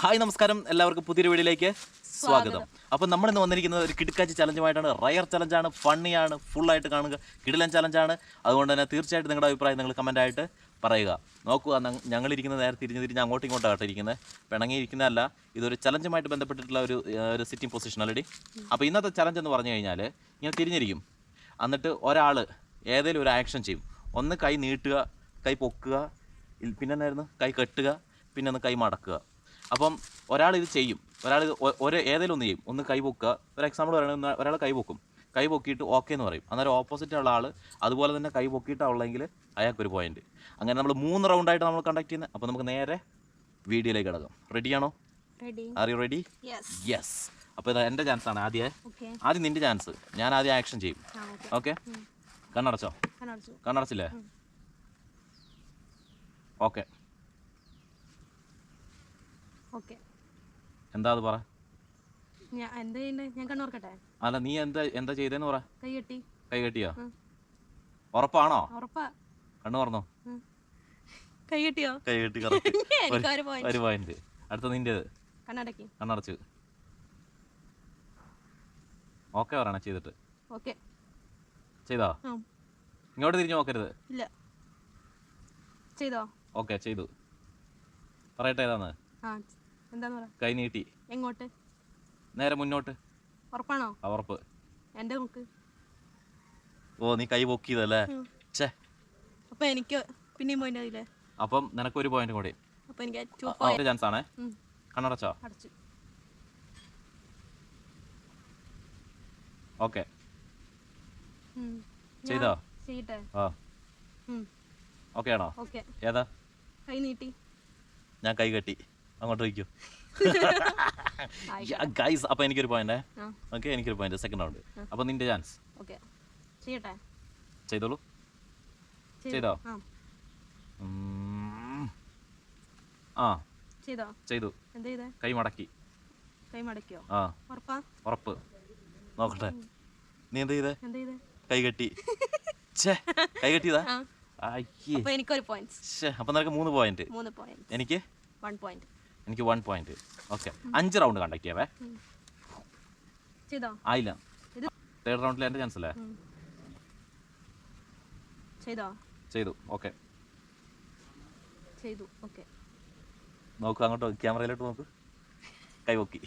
Hi നമസ്കാരം, എല്ലാവർക്കും പുതിയൊരു വീഡിയോയിലേക്ക് സ്വാഗതം. അപ്പോൾ നമ്മൾ ഇന്ന് വന്നിരിക്കുന്നത് ഒരു കിടുക്കാച്ചി ചലഞ്ചുമായിട്ടാണ്. റയർ ചലഞ്ചാണ്, ഫണ്ണിയാണ്, ഫുള്ളായിട്ട് കാണുക, കിടിലൻ ചലഞ്ചാണ്. അതുകൊണ്ട് തന്നെ തീർച്ചയായിട്ടും നിങ്ങളുടെ അഭിപ്രായം നിങ്ങൾ കമൻറ്റായിട്ട് പറയുക. നോക്കുക, ഞങ്ങളിരിക്കുന്നത് നേരെ തിരിഞ്ഞ് അങ്ങോട്ടും ഇങ്ങോട്ടാണ് ഇരിക്കുന്നത്, പിണങ്ങിയിരിക്കുന്നതല്ല. ഇതൊരു ചലഞ്ചുമായിട്ട് ബന്ധപ്പെട്ടിട്ടുള്ള ഒരു സിറ്റിംഗ് പൊസിഷൻ അല്ലടി. അപ്പോൾ ഇന്നത്തെ ചലഞ്ച് എന്ന് പറഞ്ഞു കഴിഞ്ഞാൽ ഇങ്ങനെ തിരിഞ്ഞിരിക്കും, എന്നിട്ട് ഒരാൾ ഏതെങ്കിലും ഒരു ആക്ഷൻ ചെയ്യും. ഒന്ന് കൈ നീട്ടുക, കൈ പൊക്കുക, പിന്നെ എന്നായിരുന്നു കൈ കെട്ടുക, പിന്നെ ഒന്ന് കൈ മടക്കുക. അപ്പം ഒരാൾ ഇത് ചെയ്യും, ഒരാൾ ഏതെങ്കിലും ഒന്ന് ചെയ്യും. ഒന്ന് കൈ പൊക്കുക, ഒരു എക്സാമ്പിൾ പറയുന്നത് ഒരാൾ കൈ പൊക്കും, കൈ പൊക്കിയിട്ട് ഓക്കെ എന്ന് പറയും. അന്നേരം ഓപ്പോസിറ്റുള്ള ആൾ അതുപോലെ തന്നെ കൈ പൊക്കിയിട്ടുള്ളെങ്കിൽ അയാൾക്കൊരു പോയിന്റ്. അങ്ങനെ നമ്മൾ 3 റൗണ്ടായിട്ട് നമ്മൾ കണ്ടക്ട് ചെയ്യുന്നത്. അപ്പോൾ നമുക്ക് നേരെ വീഡിയോയിലേക്ക് കിടക്കാം. റെഡിയാണോ? Are you ready? യെസ്. അപ്പോൾ ഇത് എൻ്റെ ചാൻസ് ആണ്. ആദ്യം നിൻ്റെ ചാൻസ്. ഞാൻ ആദ്യം ആക്ഷൻ ചെയ്യും. ഓക്കെ, കണ്ണടച്ചോ? കണ്ണടച്ചില്ലേ? ഓക്കെ. എന്താ അത് പറ. അല്ല, നീ എന്താ ചെയ്തേന്ന് പറ. കൈ കെട്ടിയോ? ഉറപ്പാണോ? കണ്ണു പറഞ്ഞോ? കൈ കെട്ടി. ഒരു പോയിന്റ്. അടുത്ത നിന്റേത്. കണ്ണടച്ച് ഓക്കെ പറയണേ ചെയ്തിട്ട്. ചെയ്തോ? ഇങ്ങോട്ട് തിരിഞ്ഞു നോക്കരുത്. ഓക്കെ, ചെയ്തു. പറയട്ടെ ഏതാന്ന്? കൈ നീട്ടി. എങ്ങോട്ട്? നേരെ മുന്നോട്ട്. ഉറപ്പാണോ? ഉറപ്പ്. എന്റെ നോക്ക്. ഓ, നീ കൈ പൊക്കിയതല്ലേ? അപ്പൊ എനിക്ക് പിന്നെയും പോയിന്റ് ആയില്ലേ? അപ്പം നിനക്ക് ഒരു പോയിന്റ് കൂടി. അപ്പൊ എനിക്ക് ചാൻസ് ആണേ. കണ്ണടച്ചോ? ഓക്കെ, ചെയ്തോ? ഓക്കെ ആണോ? ഏതാ? കൈ നീട്ടി. ഞാൻ കൈ കെട്ടി. അങ്ങോട്ട് വയ്ക്കൂ ഗൈസ്. അപ്പോൾ എനിക്കൊരു പോയിന്റ്. ഓക്കെ, എനിക്കൊരു പോയിന്റ്. Second round. അപ്പോൾ നിന്റെ ചാൻസ്. ചെയ്തോളൂ. ചെയ്തോ? ചെയ്തു. കൈ മടക്കി. ആ, ഉറപ്പ്. നോക്കട്ടെ. നീ എന്ത് ചെയ്തേ? കൈ കെട്ടി. കൈ കെട്ടിയതാ? അപ്പൊ നിനക്ക് 3 പോയിന്റ്. എനിക്ക് 1 പോയിന്റ്. ഓക്കെ, 5 റൗണ്ട് കണ്ടക്ട് ചെയ്യാവേ. ആയില്ല. തേർഡ് റൗണ്ടിൽ എന്റെ ചാൻസ് അല്ലേ? ചെയ്തു. ഓക്കെ. നോക്കൂ, അങ്ങോട്ട് ക്യാമറയിലോട്ട് നോക്കൂ. കൈ പൊക്കി.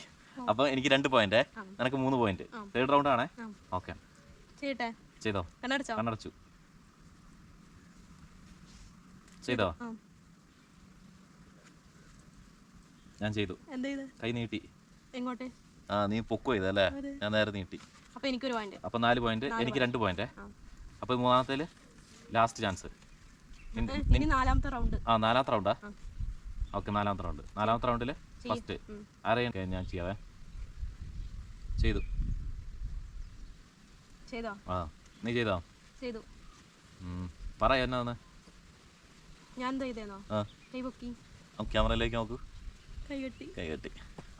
അപ്പൊ എനിക്ക് 2 പോയിന്റ്, നിനക്ക് 3 പോയിന്റ്. തേർഡ് റൗണ്ട് ആണേ. ഓക്കെ, ചെയ്തോ? കണ്ണടച്ചു. ചെയ്തോ? ഞാൻ ചെയ്തു. കൈ നീട്ടി. എങ്ങോട്ട്? ആ, നീ പൊക്കോ ഇതല്ലേ? ഞാൻ നേരെ നീട്ടി. അപ്പൊ 4 പോയിന്റ്, എനിക്ക് 2 പോയിന്റ്. അപ്പൊ മൂന്നാമത്തേല് ലാസ്റ്റ് ചാൻസ്. ആ, 4ാമത്തെ റൗണ്ടാ? ഓക്കെ, 4ാമത്തെ റൗണ്ട്. 4ാമത്തെ റൗണ്ടില് ഫസ്റ്റ് ആരെയും ഞാൻ ചെയ്യാവേ. ചെയ്തു. ആ, നീ ചെയ്തോ? പറ എന്നാന്ന്. ക്യാമറയിലേക്ക് നോക്കൂ. കൈ കെട്ടി.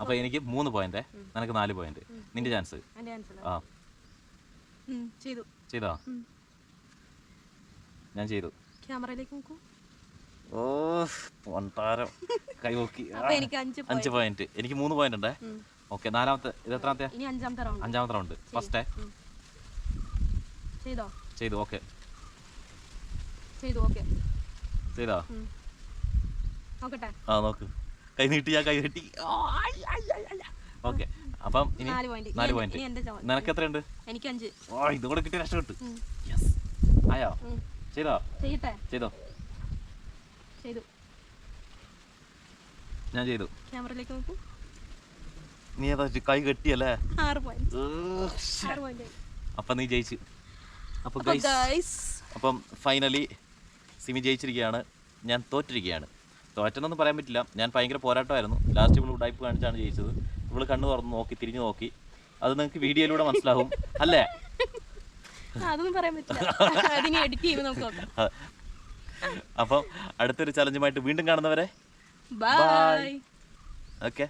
അപ്പൊ എനിക്ക് 3 പോയിന്റ്, നിനക്ക് 4 പോയിന്റ്. നിന്റെ ചാൻസ്. ആ, ചെയ്തോ? ഞാൻ ചെയ്തു. ക്യാമറയിലേക്ക് നോക്കൂ. ഓ, പൊന്താരം. കൈ പൊക്കി. 5 പോയിന്റ്. എനിക്ക് 3 പോയിന്റ് ഉണ്ടേ. ഓക്കെ, 4ാമത്തെ. ഇത് എത്രാമത്തെ? 5ാമത്തെ റൗണ്ട്. ഫസ്റ്റ് ചെയ്തു. ഓക്കെ, ചെയ്തോ? ആ, നോക്ക്. കൈ നീട്ടി. ഞാൻ കൈ കെട്ടി. ഓക്കെ, അപ്പം ഇനി 4 പോയിന്റ്. നിനക്ക് എത്രയുണ്ട്? എനിക്ക് 5. ഓ, ഇതുകൂടെ കിട്ടി, രക്ഷപ്പെട്ടു. ആയോ? ചെയ്തോ? ചെയ്തോ? ഞാൻ ചെയ്തു. ക്യാമറയിലേക്ക് നോക്കൂ. നീ ഏതാ കൈ കെട്ടിയല്ലേ? 6 പോയിന്റ്. അപ്പം നീ ജയിച്ചു. അപ്പം ഫൈനലി സിമി ജയിച്ചിരിക്കുകയാണ്, ഞാൻ തോറ്റിരിക്കുകയാണ്. തോറ്റെന്നൊന്നും പറയാൻ പറ്റില്ല, ഞാൻ ഭയങ്കര പോരാട്ടമായിരുന്നു. ലാസ്റ്റ് ഇവൾ ഉടായ്പ് കാണിച്ചാണ് ജയിച്ചത്. ഇവള് കണ്ണ് തുറന്ന് നോക്കി, തിരിഞ്ഞു നോക്കി. അത് നിങ്ങൾക്ക് വീഡിയോയിലൂടെ മനസ്സിലാവും അല്ലേ? അപ്പം അടുത്തൊരു ചലഞ്ചുമായിട്ട് വീണ്ടും കാണുന്നവരെ ബൈ. ഓക്കെ.